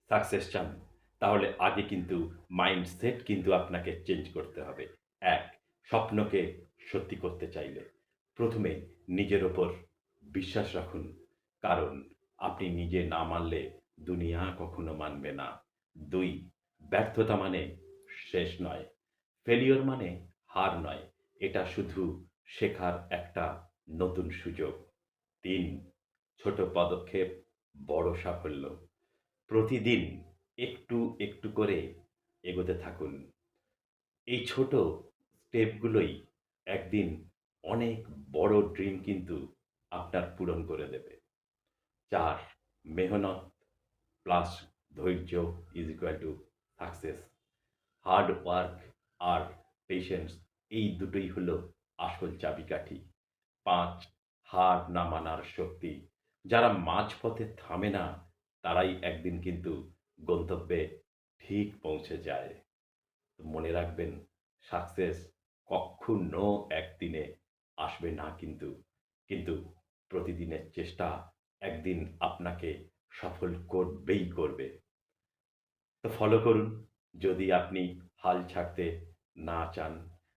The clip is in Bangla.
সাকসেস চান, তাহলে আগে কিন্তু মাইন্ডসেট কিন্তু আপনাকে চেঞ্জ করতে হবে। ১. স্বপ্নকে সত্যি করতে চাইলে প্রথমে নিজের ওপর বিশ্বাস রাখুন। কারণ আপনি নিজে না মানলে দুনিয়া কখনো মানবে না। ২. ব্যর্থতা মানে শেষ নয়। ফেলিওর মানে হার নয়। এটা শুধু শেখার একটা নতুন সুযোগ। ৩. ছোট পদক্ষেপ, বড় সাফল্য। প্রতিদিন একটু, একটু করে এগোতে থাকুন। এই ছোট স্টেপগুলোই একদিন অনেক বড় ড্রিম কিন্তু আপনার পূরণ করে দেবে। ৪. মেহনত প্লাস ধৈর্য is equal to success. Hard work আর পেশেন্স এই দুটোই হলো আসল চাবিকাঠি। ৫. হার না মানার শক্তি। যারা মাঝপথে থামে না, তারাই একদিন কিন্তু গন্তব্যে ঠিক পৌঁছে যায়। তো মনে রাখবেন, সাকসেস কক্ষনো একদিনে আসবে না কিন্তু। কিন্তু প্রতিদিনের চেষ্টা একদিন আপনাকে সফল করবেই করবে। তো ফলো করুন যদি আপনি হাল ছাড়তে না চান।